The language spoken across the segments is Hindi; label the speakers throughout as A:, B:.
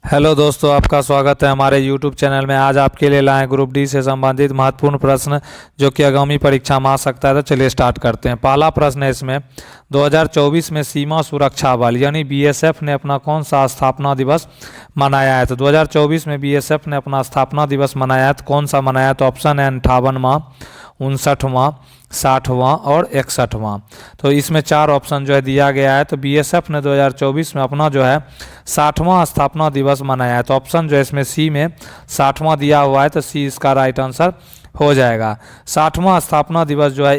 A: हेलो दोस्तों, आपका स्वागत है हमारे YouTube चैनल में। आज आपके लिए लाए ग्रुप डी से संबंधित महत्वपूर्ण प्रश्न जो कि आगामी परीक्षा में आ सकता है। तो चलिए स्टार्ट करते हैं। पहला प्रश्न है इसमें, 2024 में सीमा सुरक्षा बल यानी बीएसएफ ने अपना कौन सा स्थापना दिवस मनाया है? तो 2024 में बीएसएफ ने अपना स्थापना दिवस मनाया है, तो कौन सा मनाया है? तो ऑप्शन है 58वां, 59वां, 60वां और 61वां। तो इसमें चार ऑप्शन जो है दिया गया है। तो बीएसएफ ने 2024 में अपना जो है 60वां स्थापना दिवस मनाया है। तो ऑप्शन जो है इसमें सी में 60वां दिया हुआ है, तो सी इसका राइट आंसर हो जाएगा। 60वां स्थापना दिवस जो है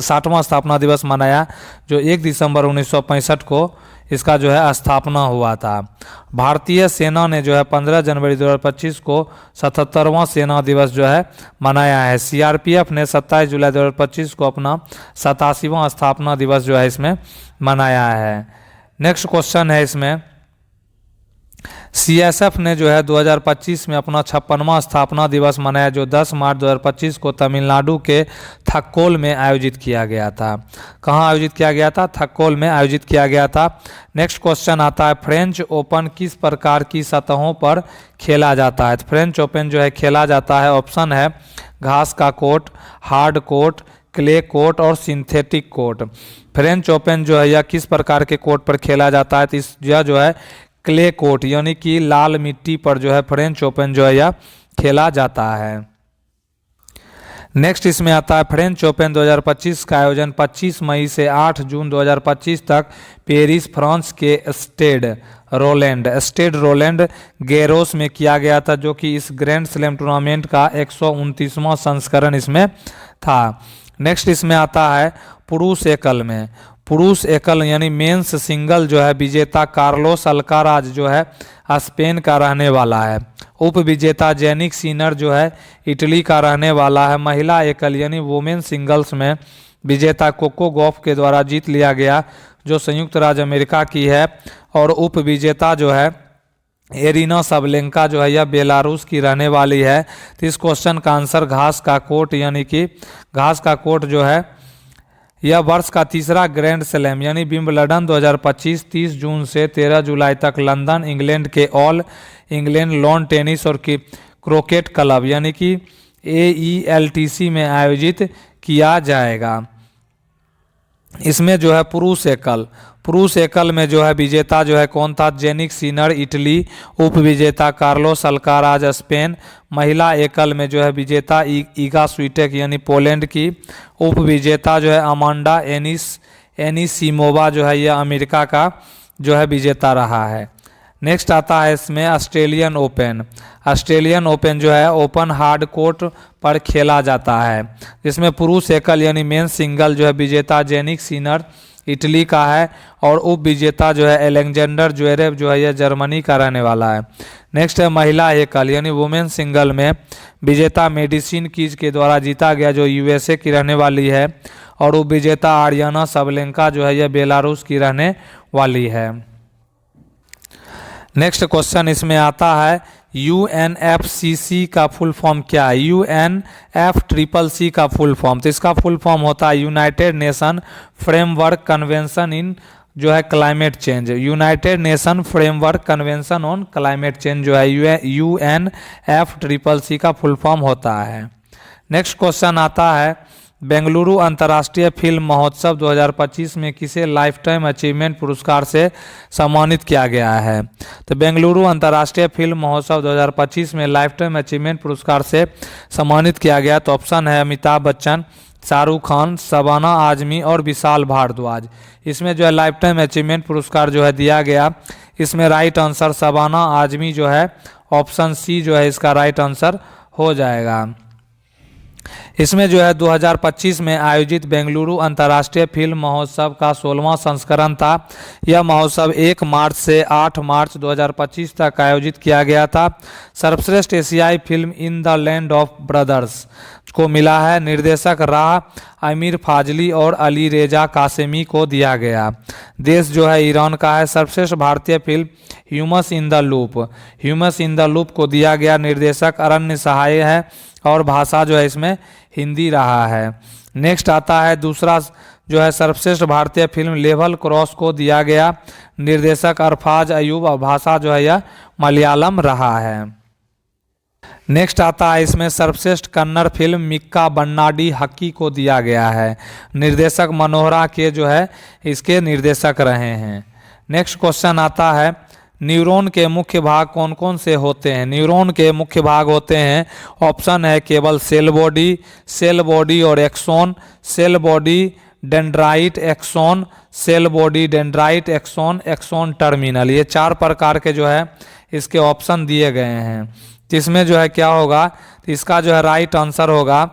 A: 60वां स्थापना दिवस मनाया जो 1 दिसंबर 1965 को इसका जो है स्थापना हुआ था। भारतीय सेना ने जो है 15 जनवरी 2025 को 77वां सेना दिवस जो है मनाया है। सीआरपीएफ ने 27 जुलाई 2025 को अपना 87वां स्थापना दिवस जो है इसमें मनाया है। नेक्स्ट क्वेश्चन है इसमें, सीएसएफ ने जो है 2025 में अपना 56वां स्थापना दिवस मनाया जो 10 मार्च 2025 को तमिलनाडु के थक्कोल में आयोजित किया गया था। कहाँ आयोजित किया गया था? थक्कोल में आयोजित किया गया था। नेक्स्ट क्वेश्चन आता है, फ्रेंच ओपन किस प्रकार की सतहों पर खेला जाता है? तो फ्रेंच ओपन जो है खेला जाता है, ऑप्शन है घास का court, hard court, clay court और सिंथेटिक कोर्ट। फ्रेंच ओपन जो है यह किस प्रकार के कोर्ट पर खेला जाता है? तो यह जो है क्ले कोर्ट यानी कि लाल मिट्टी पर जो है फ्रेंच ओपन जो है यह खेला जाता है। नेक्स्ट इसमें आता है, फ्रेंच ओपन 2025 का आयोजन 25 मई से 8 जून 2025 तक पेरिस फ्रांस के स्टेड रोलैंड गैरोस में किया गया था, जो कि इस ग्रैंड स्लैम टूर्नामेंट का 129वां संस्करण इसमें था। नेक्स्ट इसमें आता है, पुरुष एकल यानी मेंस सिंगल जो है विजेता कार्लोस अल्काराज जो है स्पेन का रहने वाला है। उप विजेता जेनिक सिनर जो है इटली का रहने वाला है। महिला एकल यानी वुमेन सिंगल्स में विजेता कोको गॉफ के द्वारा जीत लिया गया जो संयुक्त राज्य अमेरिका की है। और उप विजेता जो है एरिना सबलेंका जो है यह बेलारूस की रहने वाली है। तो इस क्वेश्चन का आंसर घास का कोर्ट यानी कि घास का कोर्ट जो है यह वर्ष का तीसरा ग्रैंड स्लैम यानी विंबलडन 2025 30 जून से 13 जुलाई तक लंदन इंग्लैंड के ऑल इंग्लैंड लॉन टेनिस और क्रिकेट क्लब यानी कि AELTC में आयोजित किया जाएगा। इसमें जो है पुरुष एकल में जो है विजेता जो है कौन था? जेनिक सिनर इटली, उप विजेता कार्लोस अल्काराज स्पेन। महिला एकल में जो है विजेता ईगा स्वीटेक यानी पोलैंड की। उप विजेता जो है अमांडा एनिसिमोवा जो है यह अमेरिका का जो है विजेता रहा है। नेक्स्ट आता है इसमें ऑस्ट्रेलियन ओपन जो है ओपन हार्ड कोर्ट पर खेला जाता है, जिसमें पुरुष एकल यानी मेन सिंगल जो है विजेता जेनिक सिनर इटली का है और उप विजेता जो है एलेक्जेंडर ज्वेरेव जो है यह जर्मनी का रहने वाला है। नेक्स्ट है महिला एकल यानी वुमेन सिंगल में विजेता मेडिसिन कीज के द्वारा जीता गया जो USA की रहने वाली है। और उप विजेता आर्याना सबलेंका जो है यह बेलारूस की रहने वाली है। नेक्स्ट क्वेश्चन इसमें आता है, UNFCCC का फुल फॉर्म क्या है? UNFCCC का फुल फॉर्म, तो इसका फुल फॉर्म होता है United nation framework convention in जो है climate change. United nation framework convention on climate change जो है UNFCCC का फुल फॉर्म होता है। नेक्स्ट क्वेश्चन आता है, बेंगलुरु अंतर्राष्ट्रीय फिल्म महोत्सव 2025 में किसे लाइफ टाइम अचीवमेंट पुरस्कार से सम्मानित किया गया है? तो बेंगलुरु अंतर्राष्ट्रीय फिल्म महोत्सव 2025 में लाइफ टाइम अचीवमेंट पुरस्कार से सम्मानित किया गया। तो ऑप्शन है अमिताभ बच्चन, शाहरुख खान, शबाना आजमी और विशाल भारद्वाज। इसमें जो है लाइफ टाइम अचीवमेंट पुरस्कार जो है दिया गया, इसमें राइट आंसर शबाना आजमी जो है ऑप्शन सी जो है इसका राइट आंसर हो जाएगा। इसमें जो है 2025 में आयोजित बेंगलुरु अंतर्राष्ट्रीय फिल्म महोत्सव का 16वां संस्करण था। यह महोत्सव 1 मार्च से 8 मार्च 2025 तक आयोजित किया गया था। सर्वश्रेष्ठ एशियाई film in the land of brothers को मिला है। निर्देशक राह आमिर फाजली और अली रेजा कासेमी को दिया गया। देश जो है ईरान का है। सर्वश्रेष्ठ भारतीय film humus in the loop को दिया गया। निर्देशक अरण्य सहाय है और भाषा जो है इसमें हिंदी रहा है। नेक्स्ट आता है जो है सर्वश्रेष्ठ भारतीय फिल्म लेवल क्रॉस को दिया गया। निर्देशक अरफाज अयूब और भाषा जो है यह मलयालम रहा है। नेक्स्ट आता है इसमें सर्वश्रेष्ठ कन्नड़ फिल्म मिक्का बन्नाडी हक्की को दिया गया है। निर्देशक मनोहरा के जो है इसके निर्देशक रहे हैं। नेक्स्ट क्वेश्चन आता है न्यूरॉन के मुख्य भाग कौन कौन से होते हैं। न्यूरॉन के मुख्य भाग होते हैं, ऑप्शन है केवल सेल बॉडी और axon, cell body dendrite axon, cell body dendrite axon, axon terminal. ये 4 प्रकार के जो है इसके ऑप्शन दिए गए हैं। इसमें जो है क्या होगा, तो इसका जो है राइट आंसर होगा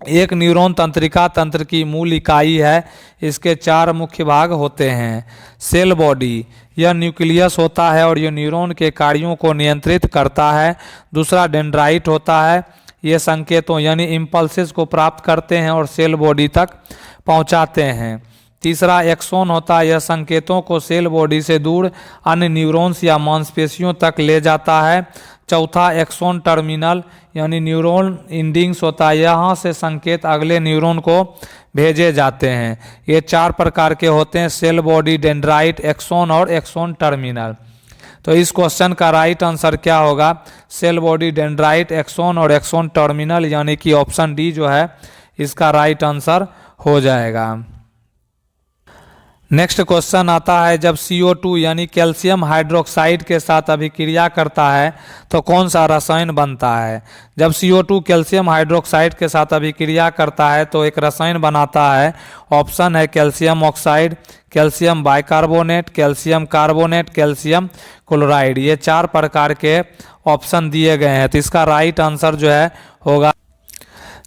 A: एक न्यूरॉन तंत्रिका तंत्र की मूल इकाई है। इसके 4 मुख्य भाग होते हैं। सेल बॉडी, यह न्यूक्लियस होता है और यह न्यूरॉन के कार्यों को नियंत्रित करता है। दूसरा डेंड्राइट होता है, ये संकेतों यानी इम्पल्सेस को प्राप्त करते हैं और सेल बॉडी तक पहुंचाते हैं। तीसरा एक्सॉन होता है, यह संकेतों को सेल बॉडी से दूर अन्य न्यूरॉन्स या मांसपेशियों तक ले जाता है। चौथा एक्सॉन टर्मिनल यानी न्यूरॉन इंडिंग्स होता है, यहाँ से संकेत अगले न्यूरॉन को भेजे जाते हैं। ये 4 प्रकार के होते हैं, सेल बॉडी, डेंड्राइट, एक्सॉन और एक्सॉन टर्मिनल। तो इस क्वेश्चन का राइट आंसर क्या होगा, सेल बॉडी, डेंड्राइट, एक्सॉन और एक्सॉन टर्मिनल, यानी कि ऑप्शन डी जो है इसका राइट आंसर हो जाएगा। नेक्स्ट क्वेश्चन आता है जब CO2 यानी कैल्शियम हाइड्रोक्साइड के साथ अभिक्रिया करता है तो कौन सा रसायन बनता है। जब CO2 कैल्शियम हाइड्रोक्साइड के साथ अभिक्रिया करता है तो एक रसायन बनाता है। ऑप्शन है calcium oxide, calcium bicarbonate, calcium carbonate, calcium chloride. ये 4 प्रकार के ऑप्शन दिए गए हैं। तो इसका राइट आंसर जो है होगा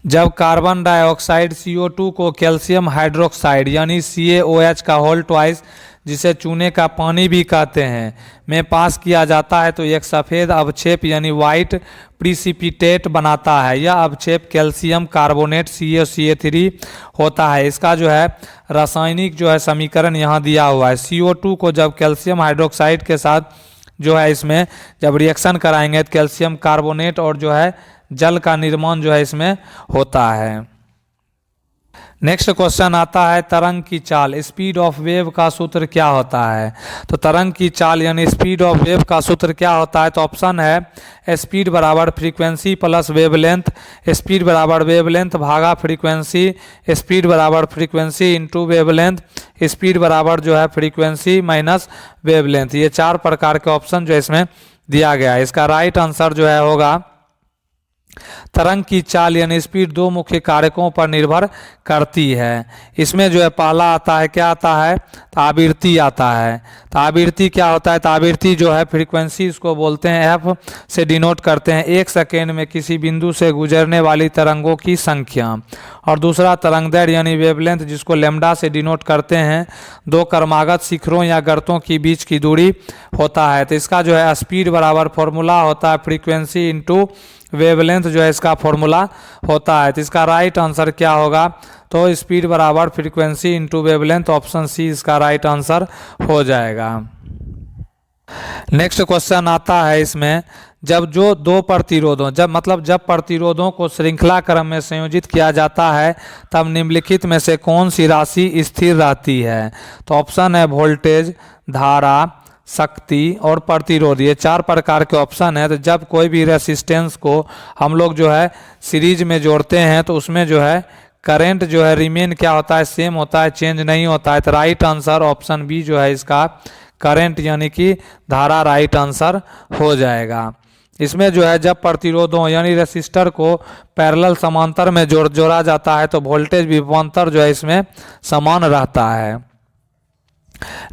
A: जब कार्बन डाइऑक्साइड CO2 को कैल्शियम हाइड्रोक्साइड यानी CaOH का होल ट्वाइस, जिसे चूने का पानी भी कहते हैं, में पास किया जाता है तो एक सफ़ेद अवक्षेप यानी वाइट प्रिसिपिटेट बनाता है। यह अवक्षेप कैल्शियम कार्बोनेट CaCO3 होता है। इसका जो है रासायनिक जो है समीकरण यहाँ दिया हुआ है। CO2 को जब कैल्शियम हाइड्रोक्साइड के साथ जो है इसमें जब रिएक्शन कराएंगे तो कैल्शियम कार्बोनेट और जो है जल का निर्माण जो है इसमें होता है। नेक्स्ट क्वेश्चन आता है तरंग की चाल, स्पीड ऑफ वेव का सूत्र क्या होता है। तो तरंग की चाल यानी स्पीड ऑफ वेव का सूत्र क्या होता है, तो ऑप्शन है स्पीड बराबर फ्रीक्वेंसी प्लस वेवलेंथ, स्पीड बराबर वेवलेंथ भागा फ्रीक्वेंसी, स्पीड बराबर फ्रीक्वेंसी इंटू वेवलेंथ, स्पीड बराबर जो है फ्रीक्वेंसी माइनस वेवलेंथ। ये 4 प्रकार के ऑप्शन जो इसमें दिया गया है। इसका राइट आंसर जो है होगा तरंग की चाल यानी स्पीड 2 मुख्य कारकों पर निर्भर करती है। इसमें जो है पहला आता है, क्या आता है, तो आवृत्ति आता है। तो आवृत्ति क्या होता है, तो आवृत्ति जो है फ्रीक्वेंसी इसको बोलते हैं, F से डिनोट करते हैं 1 सेकेंड में किसी बिंदु से गुजरने वाली तरंगों की संख्या। और दूसरा तरंगदैर्घ्य यानी वेवलेंथ, जिसको लैम्डा से डिनोट करते हैं 2 क्रमागत शिखरों या गर्तों की बीच की दूरी होता है। तो इसका जो है स्पीड बराबर फॉर्मूला होता है फ्रीक्वेंसी इंटू वेवलेंथ जो है इसका फॉर्मूला होता है। तो इसका राइट आंसर क्या होगा, तो स्पीड बराबर frequency into wavelength, option C इसका राइट आंसर हो जाएगा। नेक्स्ट क्वेश्चन आता है इसमें जब प्रतिरोधों को श्रृंखला क्रम में संयोजित किया जाता है तब निम्नलिखित में से कौन सी राशि स्थिर रहती है। तो ऑप्शन है वोल्टेज, धारा, शक्ति और प्रतिरोध। ये 4 प्रकार के ऑप्शन है। तो जब कोई भी रेसिस्टेंस को हम लोग जो है सीरीज में जोड़ते हैं तो उसमें जो है करंट जो है रिमेन क्या होता है, सेम होता है, चेंज नहीं होता है। तो राइट आंसर ऑप्शन बी जो है इसका करंट यानी कि धारा राइट आंसर हो जाएगा। इसमें जो है जब प्रतिरोधों यानी रेसिस्टर को पैरेलल समांतर में जोड़ा जाता है तो वोल्टेज विभवांतर जो है इसमें समान रहता है।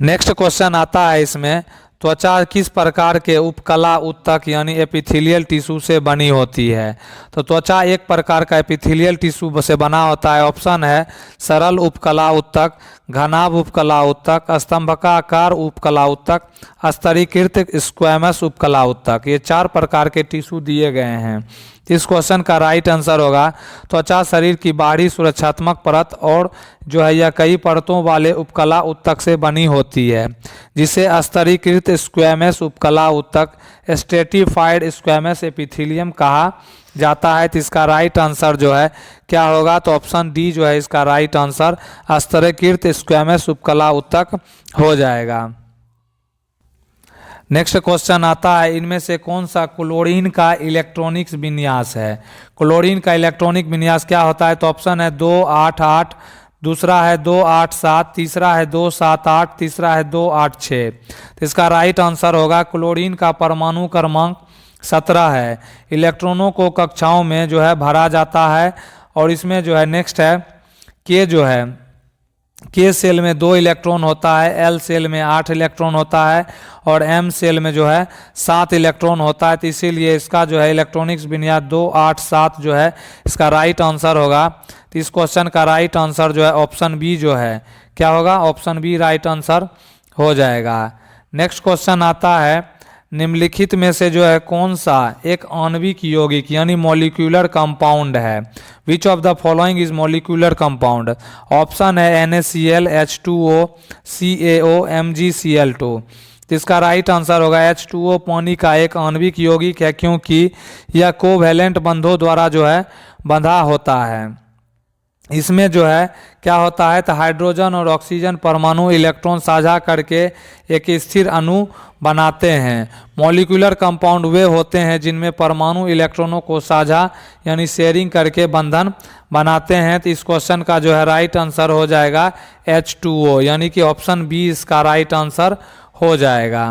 A: नेक्स्ट क्वेश्चन आता है इसमें त्वचा किस प्रकार के उपकला उत्तक यानी एपिथेलियल टिश्यू से बनी होती है। तो त्वचा एक प्रकार का एपिथेलियल टिश्यू से बना होता है। ऑप्शन है सरल उपकला उत्तक, घनाभ उपकला उत्तक, स्तंभकाकार उपकला उत्तक, स्तरीकृत स्क्वैमस उपकला उत्तक। ये 4 प्रकार के टिश्यू दिए गए हैं। इस क्वेश्चन का राइट आंसर होगा त्वचा शरीर की बाहरी सुरक्षात्मक परत और जो है यह कई परतों वाले उपकला उत्तक से बनी होती है, जिसे स्तरीकृत स्क्वैमस उपकला उत्तक स्ट्रेटिफाइड स्क्वैमस एपिथेलियम कहा जाता है। तो इसका राइट आंसर जो है क्या होगा, तो ऑप्शन डी जो है इसका राइट आंसर स्तरीकृत स्क्वैमस उपकला ऊतक हो जाएगा। नेक्स्ट क्वेश्चन आता है, इनमें से कौन सा क्लोरीन का इलेक्ट्रॉनिक्स विन्यास है। क्लोरीन का इलेक्ट्रॉनिक विन्यास क्या होता है, तो ऑप्शन है 288, दूसरा है 287, तीसरा है 278, तीसरा है 286। तो इसका राइट आंसर होगा क्लोरीन का परमाणु क्रमांक 17 है। इलेक्ट्रॉनों को कक्षाओं में जो है भरा जाता है और इसमें जो है नेक्स्ट है के जो है के सेल में 2 इलेक्ट्रॉन होता है, एल सेल में 8 इलेक्ट्रॉन होता है और एम सेल में जो है 7 इलेक्ट्रॉन होता है। तो इसीलिए इसका जो है इलेक्ट्रॉनिक्स विन्यास 287 जो है इसका राइट आंसर होगा। तो इस क्वेश्चन का राइट आंसर जो है ऑप्शन बी जो है क्या होगा, ऑप्शन बी राइट आंसर हो जाएगा। नेक्स्ट क्वेश्चन आता है, निम्नलिखित में से जो है कौन सा एक आणविक यौगिक यानी मॉलिक्यूलर कंपाउंड है। Which of the following is molecular compound. Option है NaCl, H2O, CaO, MgCl2। तो इसका राइट आंसर होगा H2O पानी का एक आणविक यौगिक है क्योंकि यह कोवैलेंट बंधों द्वारा जो है बंधा होता है। इसमें जो है क्या होता है, तो हाइड्रोजन और ऑक्सीजन परमाणु इलेक्ट्रॉन साझा करके एक स्थिर अणु बनाते हैं। मॉलिक्यूलर कंपाउंड वे होते हैं जिनमें परमाणु इलेक्ट्रॉनों को साझा यानी शेयरिंग करके बंधन बनाते हैं। तो इस क्वेश्चन का जो है राइट आंसर हो जाएगा H2O, यानी कि ऑप्शन बी इसका राइट आंसर हो जाएगा।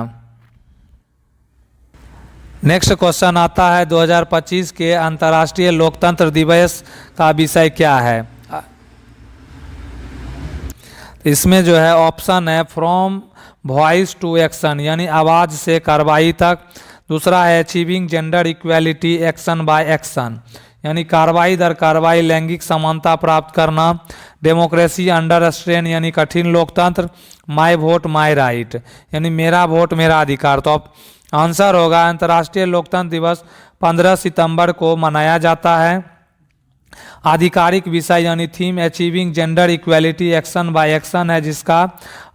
A: नेक्स्ट क्वेश्चन आता है 2025 के अंतर्राष्ट्रीय लोकतंत्र दिवस का विषय क्या है। इसमें जो है ऑप्शन है फ्रॉम वॉइस टू एक्शन यानी आवाज़ से कार्रवाई तक। दूसरा है achieving gender equality action by action यानी कार्रवाई दर कार्रवाई लैंगिक समानता प्राप्त करना। डेमोक्रेसी अंडर स्ट्रेन यानी कठिन लोकतंत्र। माय वोट माय राइट यानी मेरा वोट मेरा अधिकार। तो अब आंसर होगा अंतर्राष्ट्रीय लोकतंत्र दिवस 15 सितंबर को मनाया जाता है। आधिकारिक विषय यानी theme achieving gender equality action by action है जिसका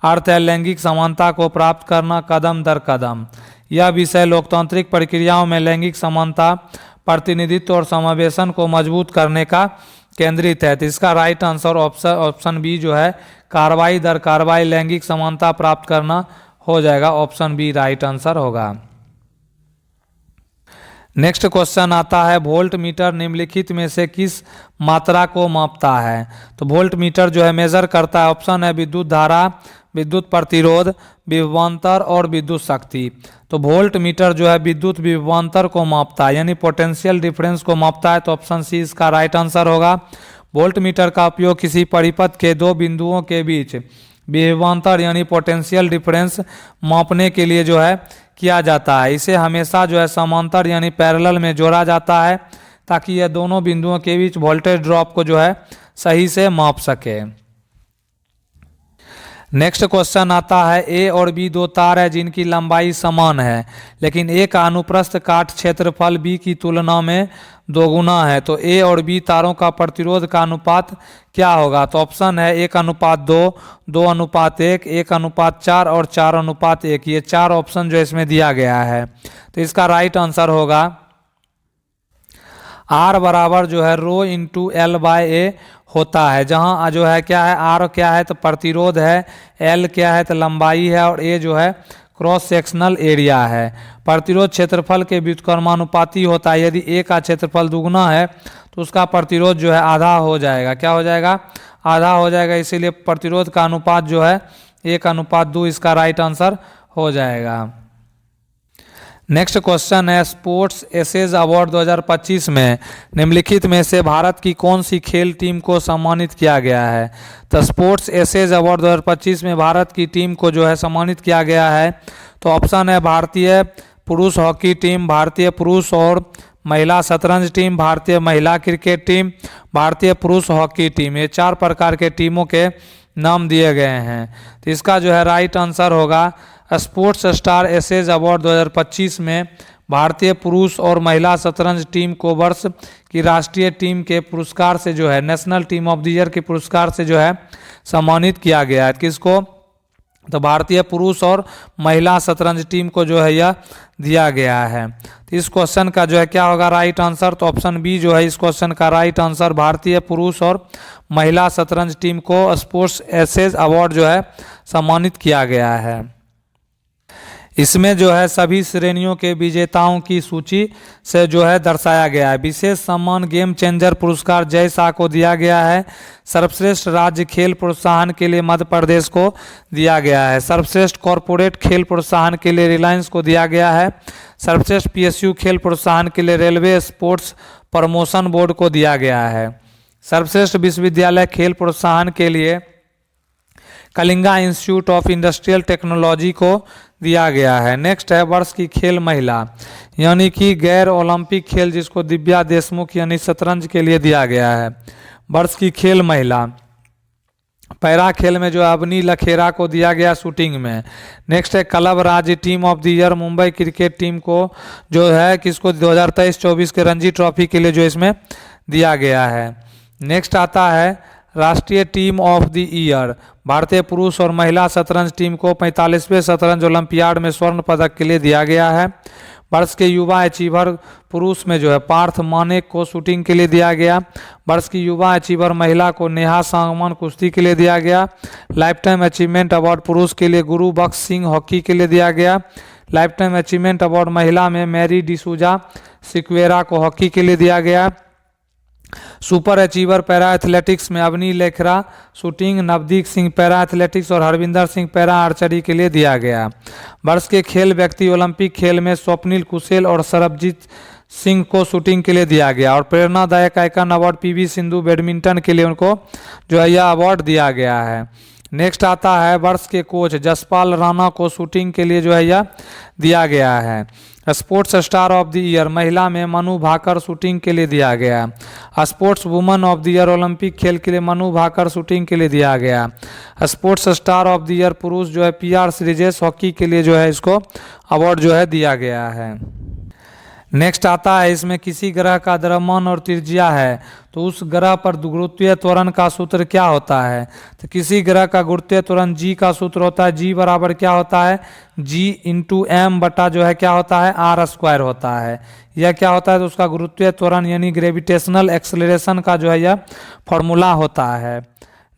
A: अर्थ है लैंगिक समानता को प्राप्त करना कदम दर कदम। यह विषय लोकतांत्रिक प्रक्रियाओं में लैंगिक समानता, प्रतिनिधित्व और समावेशन को मजबूत करने का केंद्रित है। तो इसका राइट आंसर ऑप्शन बी जो है कार्रवाई दर कार्रवाई लैंगिक समानता प्राप्त करना हो जाएगा। ऑप्शन बी राइट आंसर होगा। नेक्स्ट क्वेश्चन आता है वोल्ट मीटर निम्नलिखित में से किस मात्रा को मापता है। तो वोल्ट मीटर जो है मेजर करता है। ऑप्शन है विद्युत धारा, विद्युत प्रतिरोध, विभवांतर और विद्युत शक्ति। तो वोल्ट मीटर जो है विद्युत विभवांतर को मापता है यानी पोटेंशियल डिफरेंस को मापता है। तो ऑप्शन सी इसका राइट आंसर होगा। वोल्ट मीटर का उपयोग किसी परिपथ के 2 बिंदुओं के बीच विभवांतर यानी पोटेंशियल डिफरेंस मापने के लिए जो है किया जाता है। इसे हमेशा जो है समांतर यानी पैरेलल में जोड़ा जाता है ताकि यह दोनों बिंदुओं के बीच वोल्टेज ड्रॉप को जो है सही से माप सके। नेक्स्ट क्वेश्चन आता है ए और बी 2 तार है जिनकी लंबाई समान है लेकिन ए का अनुप्रस्थ काट क्षेत्रफल बी की तुलना में 2 गुना है। तो ए और बी तारों का प्रतिरोध का अनुपात क्या होगा। तो ऑप्शन है 1:2, 2:1, 1:4 और 4:1। ये 4 ऑप्शन जो इसमें दिया गया है। तो इसका राइट आंसर होगा R बराबर जो है रो इंटू एल बाय ए होता है। जहां जो है क्या है R क्या है तो प्रतिरोध है, L क्या है तो लंबाई है और A जो है क्रॉस सेक्शनल एरिया है। प्रतिरोध क्षेत्रफल के व्युत्क्रमानुपाती होता है। यदि A का क्षेत्रफल दुगुना है तो उसका प्रतिरोध जो है आधा हो जाएगा। क्या हो जाएगा, आधा हो जाएगा। इसीलिए प्रतिरोध का अनुपात जो है 1:2 इसका राइट आंसर हो जाएगा। नेक्स्ट क्वेश्चन है स्पोर्ट्स एसेज अवार्ड 2025 में निम्नलिखित में से भारत की कौन सी खेल टीम को सम्मानित किया गया है। तो स्पोर्ट्स एसेज अवार्ड 2025 में भारत की टीम को जो है सम्मानित किया गया है। तो ऑप्शन है भारतीय पुरुष हॉकी टीम, भारतीय पुरुष और महिला शतरंज टीम, भारतीय महिला क्रिकेट टीम, भारतीय पुरुष हॉकी टीम। ये 4 प्रकार के टीमों के नाम दिए गए हैं। तो इसका जो है राइट आंसर होगा स्पोर्ट्स स्टार एसेज अवार्ड 2025 में भारतीय पुरुष और महिला शतरंज टीम को वर्ष की राष्ट्रीय टीम के पुरस्कार से जो है national team of the year के पुरस्कार से जो है सम्मानित किया गया है। किसको, तो भारतीय पुरुष और महिला शतरंज टीम को जो है यह दिया गया है। तो इस क्वेश्चन का जो है क्या होगा राइट आंसर, तो ऑप्शन बी जो है इस क्वेश्चन का राइट आंसर। भारतीय पुरुष और महिला शतरंज टीम को स्पोर्ट्स एसेज अवार्ड जो है सम्मानित किया गया है। इसमें जो है सभी श्रेणियों के विजेताओं की सूची से जो है दर्शाया गया है। विशेष सम्मान गेम चेंजर पुरस्कार जय शाह को दिया गया है। सर्वश्रेष्ठ राज्य खेल प्रोत्साहन के लिए मध्य प्रदेश को दिया गया है। सर्वश्रेष्ठ कॉरपोरेट खेल प्रोत्साहन के लिए रिलायंस को दिया गया है। सर्वश्रेष्ठ पीएसयू खेल प्रोत्साहन के लिए रेलवे स्पोर्ट्स प्रमोशन बोर्ड को दिया गया है। सर्वश्रेष्ठ विश्वविद्यालय खेल प्रोत्साहन के लिए Kalinga institute of industrial technology को दिया गया है। नेक्स्ट है वर्ष की खेल महिला, यानी कि गैर ओलंपिक खेल जिसको दिव्या देशमुख यानी शतरंज के लिए दिया गया है। वर्ष की खेल महिला पैरा खेल में जो अवनी लखेरा को दिया गया शूटिंग में। नेक्स्ट है क्लब राज्य team of the year Mumbai cricket team को जो है किसको 2023-24 के रणजी ट्रॉफी के लिए जो इसमें दिया गया है। नेक्स्ट आता है राष्ट्रीय टीम ऑफ द ईयर, भारतीय पुरुष और महिला शतरंज टीम को 45वें शतरंज ओलंपियाड में स्वर्ण पदक के लिए दिया गया है। वर्ष के युवा अचीवर पुरुष में जो है पार्थ मानेक को शूटिंग के लिए दिया गया। वर्ष की युवा अचीवर महिला को नेहा सांगवान कुश्ती के लिए दिया गया। लाइफ टाइम अचीवमेंट अवार्ड पुरुष के लिए गुरु बख्श सिंह हॉकी के लिए दिया गया। लाइफ टाइम अचीवमेंट अवार्ड महिला में मैरी डिसूजा सिक्वेरा को हॉकी के लिए दिया गया। सुपर अचीवर पैरा एथलेटिक्स में Avani Lekhara shooting, Navdeep Singh para athletics और हरविंदर सिंह पैरा आर्चरी के लिए दिया गया। वर्ष के खेल व्यक्ति ओलंपिक खेल में स्वप्निल कुशेल और सरबजीत सिंह को शूटिंग के लिए दिया गया। और प्रेरणादायक icon award PV Sindhu badminton के लिए उनको जो है यह अवार्ड दिया गया है। नेक्स्ट आता है वर्ष के कोच जसपाल राणा को शूटिंग के लिए जो है यह दिया गया है। Sports star of the year महिला में मनु भाकर शूटिंग के लिए दिया गया। Sports woman of the year Olympic खेल के लिए मनु भाकर शूटिंग के लिए दिया गया। Sports star of the year पुरुष जो है पीआर श्रीजेश हॉकी के लिए जो है इसको अवार्ड जो है दिया गया है। नेक्स्ट आता है इसमें किसी ग्रह का द्रव्यमान और त्रिज्या है तो उस ग्रह पर गुरुत्वीय त्वरण का सूत्र क्या होता है। तो किसी ग्रह का गुरुत्वीय त्वरण जी का सूत्र होता है, जी बराबर क्या होता है जी इंटू एम बटा जो है क्या होता है आर स्क्वायर होता है। यह क्या होता है तो उसका गुरुत्वीय त्वरण यानी ग्रेविटेशनल एक्सेलरेशन का जो है यह फॉर्मूला होता है।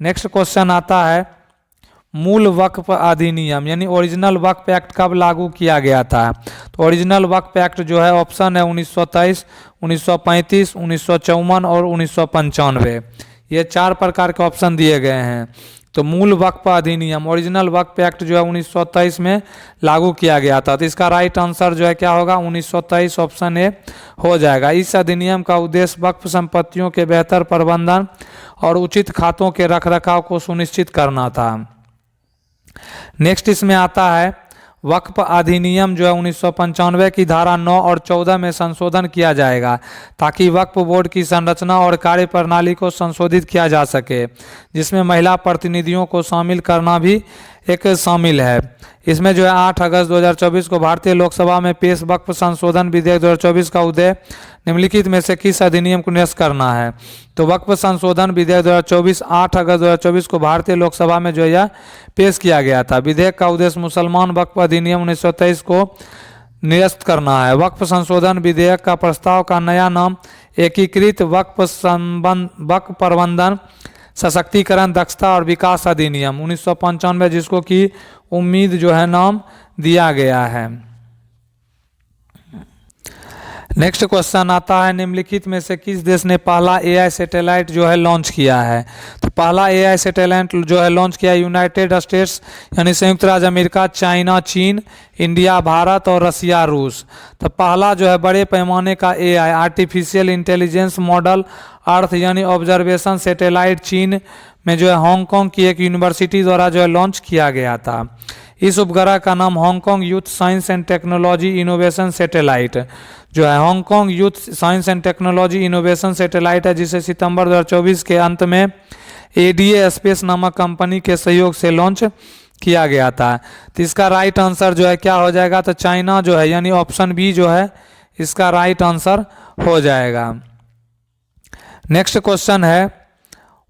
A: नेक्स्ट क्वेश्चन आता है मूल वक्फ अधिनियम यानी ओरिजिनल वक्फ एक्ट कब लागू किया गया था। तो ओरिजिनल वक्फ एक्ट जो है ऑप्शन है 1923, 1935, 1954 और 1995। ये 4 प्रकार के ऑप्शन दिए गए हैं। तो मूल वक्फ अधिनियम ओरिजिनल वक्फ एक्ट जो है 1923 में लागू किया गया था। तो इसका राइट आंसर जो है क्या होगा 1923 ऑप्शन ए हो जाएगा। इस अधिनियम का उद्देश्य वक्फ संपत्तियों के बेहतर प्रबंधन और उचित खातों के रखरखाव को सुनिश्चित करना था। नेक्स्ट इसमें आता है वक्फ अधिनियम जो है 1995 की धारा 9 और 14 में संशोधन किया जाएगा ताकि वक्फ बोर्ड की संरचना और कार्य प्रणाली को संशोधित किया जा सके, जिसमें महिला प्रतिनिधियों को शामिल करना भी एक शामिल है। इसमें जो है 8 अगस्त 2024 को भारतीय लोकसभा में पेश वक्फ संशोधन विधेयक 2024 का उद्देश्य निम्नलिखित में से किस अधिनियम को निरस्त करना है। तो वक्फ संशोधन विधेयक 2024 8 अगस्त 2024 को भारतीय लोकसभा में जो है यह पेश किया गया था। विधेयक का उद्देश्य मुसलमान वक्फ अधिनियम 1923 को निरस्त करना है। वक्फ संशोधन विधेयक का प्रस्ताव का नया नाम एकीकृत वक्फ प्रबंधन सशक्तिकरण दक्षता और विकास अधिनियम 1995 जिसको कि उम्मीद जो है नाम दिया गया है। नेक्स्ट क्वेश्चन आता है निम्नलिखित में से किस देश ने पहला एआई सैटेलाइट जो है लॉन्च किया है। तो पहला एआई सैटेलाइट जो है लॉन्च किया यूनाइटेड स्टेट्स यानी संयुक्त राज्य अमेरिका, चाइना, चीन, इंडिया, भारत और रसिया, रूस। तो पहला जो है बड़े पैमाने का एआई आर्टिफिशियल इंटेलिजेंस मॉडल अर्थ यानी ऑब्जर्वेशन सैटेलाइट चीन में जो है हांगकांग की एक यूनिवर्सिटी द्वारा जो है लॉन्च किया गया था। इस उपग्रह का नाम Hong Kong youth science and technology innovation satellite जो है Hong Kong youth science and technology innovation satellite है, जिसे सितंबर 2024 के अंत में एडीए स्पेस नामक कंपनी के सहयोग से लॉन्च किया गया था। तो इसका राइट आंसर जो है क्या हो जाएगा तो चाइना जो है यानी ऑप्शन बी जो है इसका राइट आंसर हो जाएगा। नेक्स्ट क्वेश्चन है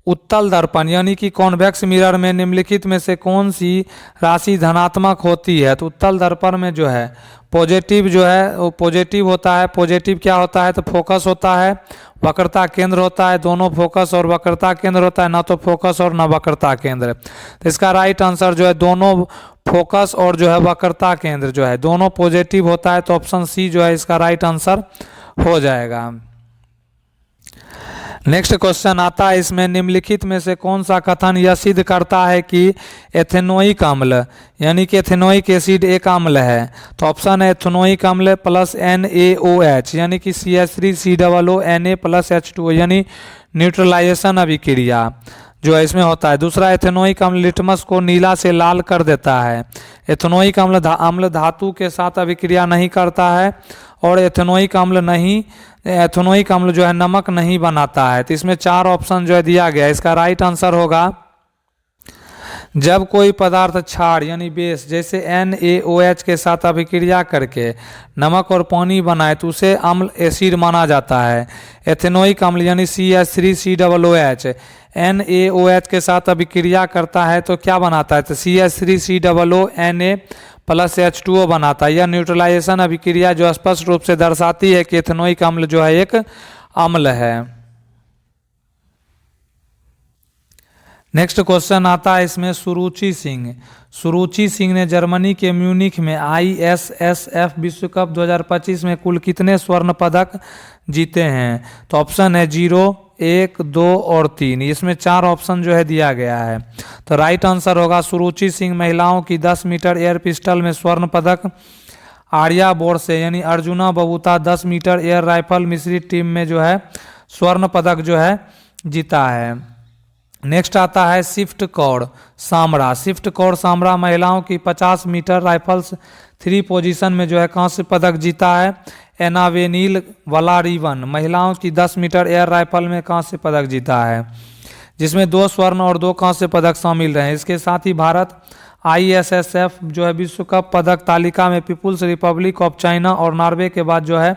A: उत्तल दर्पण यानी कि कॉन्वेक्स मिरर में निम्नलिखित में से कौन सी राशि धनात्मक होती है? तो उत्तल दर्पण में जो है पॉजिटिव जो है वो पॉजिटिव होता है। पॉजिटिव क्या होता है? तो फोकस होता है, वक्रता केंद्र होता है। दोनों फोकस और वक्रता केंद्र होता है, ना तो फोकस और ना वक्रता केंद्र। तो इसका राइट आंसर जो है दोनों फोकस और जो है वक्रता केंद्र जो है दोनों पॉजिटिव होता है। तो ऑप्शन सी जो है इसका राइट आंसर हो जाएगा। नेक्स्ट क्वेश्चन आता है, इसमें निम्नलिखित में से कौन सा कथन यह सिद्ध करता है कि एथेनोइक अम्ल यानी कि एथेनोइक एसिड एक अम्ल है? तो ऑप्शन है एथेनोइक अम्ल प्लस NaOH यानी कि CH3COO प्लस H2O यानी न्यूट्रलाइजेशन अभिक्रिया जो है इसमें होता है। दूसरा, एथेनोइक अम्ल लिटमस को नीला से लाल कर देता है। एथेनोइक अम्ल धातु के साथ अभिक्रिया नहीं करता है और एथेनोइक अम्ल जो है नमक नहीं बनाता है। तो इसमें 4 ऑप्शन जो है दिया गया है। इसका राइट आंसर होगा जब कोई पदार्थ क्षार यानी बेस जैसे NaOH के साथ अभिक्रिया करके नमक और पानी बनाए तो उसे अम्ल एसिड माना जाता है। एथेनोइक अम्ल यानी CH3COOH NaOH के साथ अभिक्रिया करता है तो क्या बनाता है? तो CH3COO प्लस H2O बनाता है। यह न्यूट्रलाइजेशन अभिक्रिया जो स्पष्ट रूप से दर्शाती है कि एथेनोइक अम्ल जो है एक अम्ल है। नेक्स्ट क्वेश्चन आता है इसमें सुरुचि सिंह ने जर्मनी के म्यूनिख में ISSF विश्व कप 2025 में कुल कितने स्वर्ण पदक जीते हैं? तो ऑप्शन है 0, 1, 2 और 3। इसमें 4 ऑप्शन जो है दिया गया है। तो राइट आंसर होगा सुरुचि सिंह महिलाओं की 10 मीटर एयर पिस्टल में स्वर्ण पदक, आर्या बोरसे यानी Arjuna Babuta 10 metre air rifle मिश्रित टीम में जो है स्वर्ण पदक जो है जीता है। नेक्स्ट आता है स्विफ्ट कौर सामरा महिलाओं की 50 मीटर राइफल्स 3 पोजीशन में जो है कांस्य पदक जीता है। एनावेनील वलारीवन महिलाओं की 10 मीटर एयर राइफल में कांस्य पदक जीता है, जिसमें 2 स्वर्ण और 2 कांस्य पदक शामिल रहे। इसके साथ ही भारत ISSF जो है विश्व कप पदक तालिका में पीपुल्स रिपब्लिक ऑफ चाइना और नॉर्वे के बाद जो है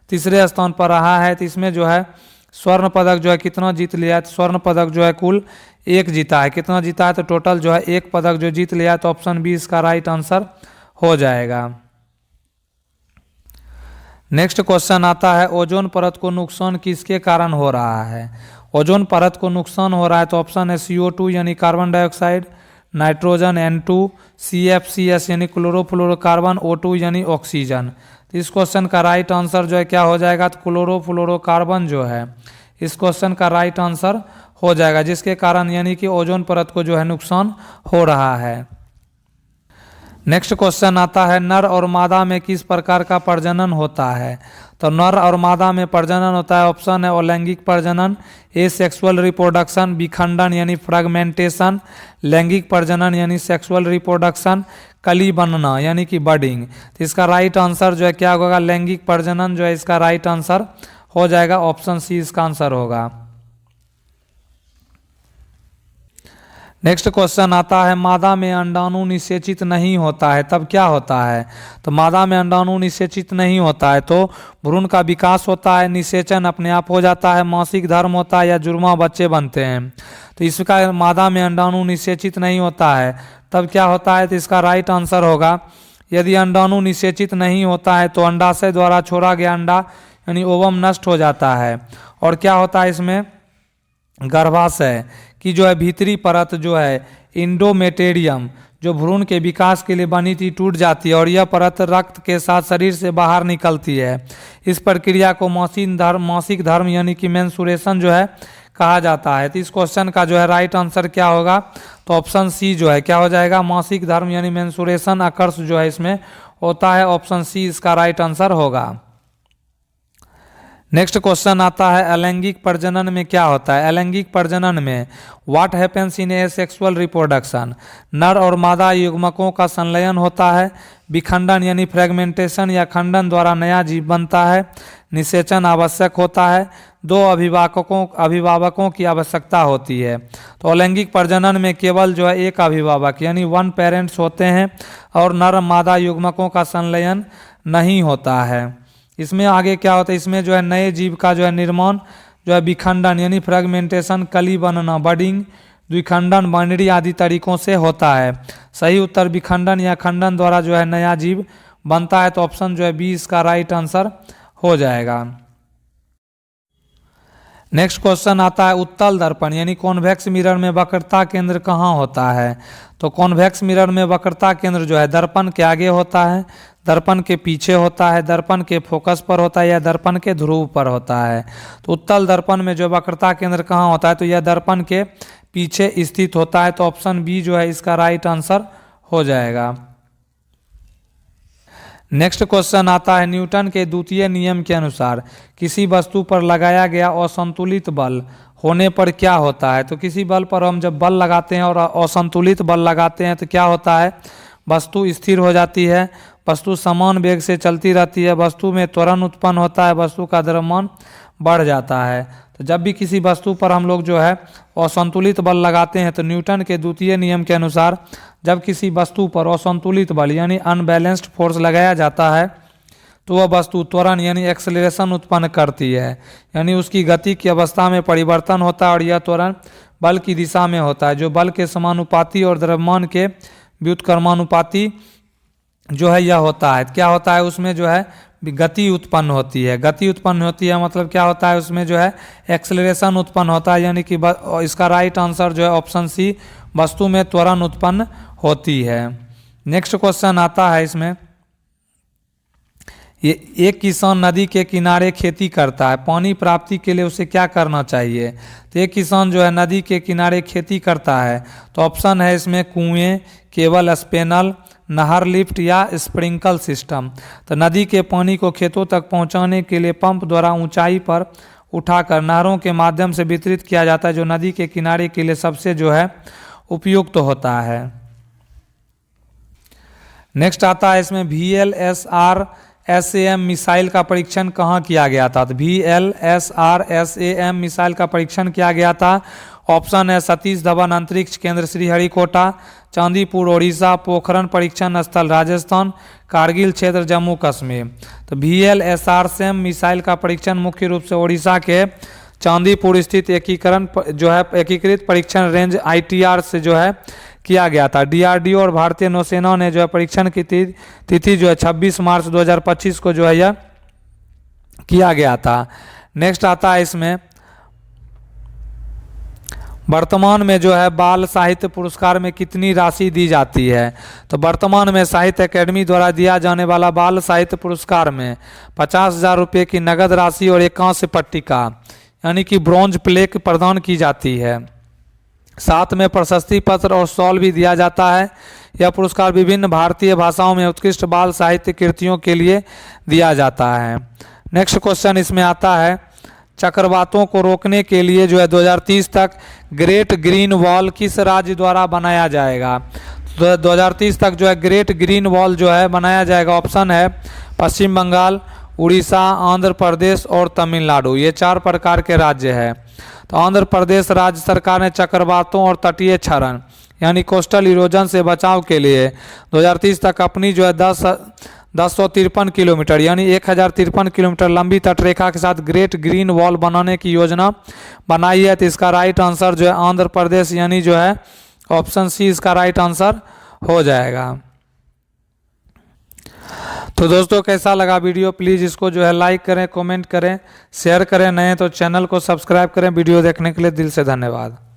A: तीसरे स्थान पर रहा है। तो इसमें जो है स्वर्ण पदक जो है कितना जीत लिया है? तो स्वर्ण पदक जो है कुल 1 जीता है। कितना जीता है? तो टोटल जो है 1 पदक जो जीत लिया है। तो ऑप्शन बी इसका राइट आंसर हो जाएगा। नेक्स्ट क्वेश्चन आता है ओजोन परत को नुकसान किसके कारण हो रहा है? ओजोन परत को नुकसान हो रहा है तो ऑप्शन है CO2 यानी carbon dioxide, nitrogen N2, CFCS यानी क्लोरोफ्लोरोकार्बन, O2 यानी ऑक्सीजन। तो इस क्वेश्चन का राइट आंसर जो है क्या हो जाएगा? तो क्लोरोफ्लोरोकार्बन जो है इस क्वेश्चन का राइट आंसर हो जाएगा, जिसके कारण यानी कि ओजोन परत को जो है नुकसान हो रहा है। नेक्स्ट क्वेश्चन आता है नर और मादा में किस प्रकार का प्रजनन होता है? तो नर और मादा में प्रजनन होता है। ऑप्शन है अलैंगिक प्रजनन, एसेक्सुअल रिप्रोडक्शन, विखंडन यानी फ्रेगमेंटेशन, लैंगिक प्रजनन यानी सेक्सुअल रिप्रोडक्शन, कली बनना यानी कि बडिंग। तो इसका राइट आंसर जो है क्या होगा? लैंगिक प्रजनन जो है इसका राइट आंसर हो जाएगा। ऑप्शन सी इसका आंसर होगा। नेक्स्ट क्वेश्चन आता है मादा में अंडाणु निषेचित नहीं होता है तब क्या होता है? तो मादा में अंडाणु निषेचित नहीं होता है तो भ्रूण का विकास होता है, निषेचन अपने आप हो जाता है, मासिक धर्म होता है या जुड़वा बच्चे बनते हैं। तो इसका मादा में अंडाणु निषेचित नहीं होता है तब क्या होता है? तो इसका राइट आंसर होगा यदि अंडाणु निषेचित नहीं होता है तो अंडाशय द्वारा छोड़ा गया अंडा यानी ओवम नष्ट हो जाता है। और क्या होता है इसमें? गर्भाशय की जो है भीतरी परत जो है इंडोमेटेरियम जो भ्रूण के विकास के लिए बनी थी टूट जाती है और यह परत रक्त के साथ शरीर से बाहर निकलती है। इस प्रक्रिया को मासिक धर्म यानी कि मेंसुरेशन जो है कहा जाता है। तो इस क्वेश्चन का जो है राइट आंसर क्या होगा? तो ऑप्शन सी जो है क्या हो जाएगा? मासिक धर्म यानी मेंसुरेशन अकर्ष जो है इसमें होता है। ऑप्शन सी इसका राइट आंसर होगा। नेक्स्ट क्वेश्चन आता है अलैंगिक प्रजनन में क्या होता है? अलैंगिक प्रजनन में what happens in A sexual reproduction, नर और मादा युग्मकों का संलयन होता है, विखंडन यानी फ्रेगमेंटेशन या खंडन द्वारा नया जीव बनता है, निषेचन आवश्यक होता है, 2 अभिभावकों की आवश्यकता होती है। तो अलैंगिक प्रजनन में केवल जो है एक अभिभावक यानी 1 पेरेंट्स होते हैं और नर मादा युग्मकों का संलयन नहीं होता है। इसमें आगे क्या होता है? इसमें जो है नए जीव का जो है निर्माण जो है विखंडन यानी फ्रेगमेंटेशन, कली बनना, बडिंग, द्विखंडन, बाइनरी आदि तरीकों से होता है। सही उत्तर विखंडन या खंडन द्वारा जो है नया जीव बनता है। तो ऑप्शन जो है बी इसका राइट आंसर हो जाएगा। नेक्स्ट क्वेश्चन आता है उत्तल दर्पण यानी कॉन्वेक्स मिरर में वक्रता केंद्र कहाँ होता है। तो कॉन्वेक्स मिरर में वक्रता केंद्र जो है दर्पण के आगे होता है, दर्पण के पीछे होता है, दर्पण के फोकस पर होता है या दर्पण के ध्रुव पर होता है। तो उत्तल दर्पण में जो वक्रता केंद्र कहाँ होता है तो यह दर्पण के पीछे स्थित होता है। तो ऑप्शन बी जो है इसका राइट आंसर हो जाएगा। नेक्स्ट क्वेश्चन आता है न्यूटन के द्वितीय नियम के अनुसार किसी वस्तु पर लगाया गया असंतुलित बल होने पर क्या होता है। तो किसी बल पर हम जब बल लगाते हैं और असंतुलित बल लगाते हैं तो क्या होता है, वस्तु स्थिर हो जाती है, वस्तु समान वेग से चलती रहती है, वस्तु में त्वरण उत्पन्न होता है, वस्तु का द्रव्यमान बढ़ जाता है। तो जब भी किसी वस्तु पर हम लोग जो है असंतुलित बल लगाते हैं तो न्यूटन के द्वितीय नियम के अनुसार जब किसी वस्तु पर असंतुलित बल यानी अनबैलेंस्ड फोर्स लगाया जाता है तो वह वस्तु त्वरण यानी एक्सेलरेशन उत्पन्न करती है, यानी उसकी गति की अवस्था में परिवर्तन होता है और यह त्वरण बल की दिशा में होता है जो बल के समानुपाती और द्रव्यमान के व्युत्क्रमानुपाती जो है यह होता है। क्या होता है उसमें जो है गति उत्पन्न होती है। गति उत्पन्न होती है मतलब क्या होता है उसमें जो है एक्सेलरेशन उत्पन्न होता है, यानी कि इसका राइट आंसर जो है ऑप्शन सी वस्तु में त्वरण उत्पन्न होती है। नेक्स्ट क्वेश्चन आता है इसमें ये एक किसान नदी के किनारे खेती करता है, पानी प्राप्ति के लिए उसे क्या करना चाहिए। तो एक किसान जो है नदी के किनारे खेती करता है तो ऑप्शन है इसमें कुएं, केबल स्पेनल, नहर लिफ्ट या स्प्रिंकल सिस्टम। तो नदी के पानी को खेतों तक पहुंचाने के लिए पंप द्वारा ऊंचाई पर उठाकर नहरों के माध्यम से वितरित किया जाता है जो नदी के किनारे के लिए सबसे जो है उपयुक्त होता है। नेक्स्ट आता है इसमें VLSRSAM मिसाइल का परीक्षण कहाँ किया गया था। तो VLSRSAM मिसाइल का परीक्षण किया गया था। ऑप्शन है सतीश धवन अंतरिक्ष केंद्र श्रीहरिकोटा, चांदीपुर ओडिशा, पोखरण परीक्षण स्थल राजस्थान, कारगिल क्षेत्र जम्मू कश्मीर। तो VLSRSAM मिसाइल का परीक्षण मुख्य रूप से ओडिशा के चांदीपुर स्थित एकीकृत परीक्षण रेंज ITR से जो है किया गया था। DRDO और भारतीय नौसेना ने जो है परीक्षण की तिथि जो है 26 मार्च 2025 को जो है यह किया गया था। नेक्स्ट आता है इसमें वर्तमान में जो है बाल साहित्य पुरस्कार में कितनी राशि दी जाती है। तो वर्तमान में साहित्य अकेडमी द्वारा दिया जाने वाला बाल साहित्य पुरस्कार में 50,000 रुपये की नगद राशि और एक कांस्य पट्टिका यानी कि ब्रॉन्ज प्लेक प्रदान की जाती है। साथ में प्रशस्ति पत्र और शॉल भी दिया जाता है। यह पुरस्कार विभिन्न भारतीय भाषाओं में उत्कृष्ट बाल साहित्य कृतियों के लिए दिया जाता है। नेक्स्ट क्वेश्चन इसमें आता है चक्रवातों को रोकने के लिए जो है 2030 तक ग्रेट ग्रीन वॉल किस राज्य द्वारा बनाया जाएगा। तो 2030 तक जो है ग्रेट ग्रीन वॉल जो है बनाया जाएगा। ऑप्शन है पश्चिम बंगाल, उड़ीसा, आंध्र प्रदेश और तमिलनाडु। ये 4 प्रकार के राज्य है। तो आंध्र प्रदेश राज्य सरकार ने चक्रवातों और तटीय क्षरण यानी कोस्टल इरोजन से बचाव के लिए 2030 तक अपनी जो है 1053 किलोमीटर यानी 1053 किलोमीटर लंबी तटरेखा के साथ ग्रेट ग्रीन वॉल बनाने की योजना बनाई है। तो इसका राइट आंसर जो है आंध्र प्रदेश यानी जो है ऑप्शन सी इसका राइट आंसर हो जाएगा। तो दोस्तों कैसा लगा वीडियो, प्लीज़ इसको जो है लाइक करें, कमेंट करें, शेयर करें। नए तो चैनल को सब्सक्राइब करें। वीडियो देखने के लिए दिल से धन्यवाद।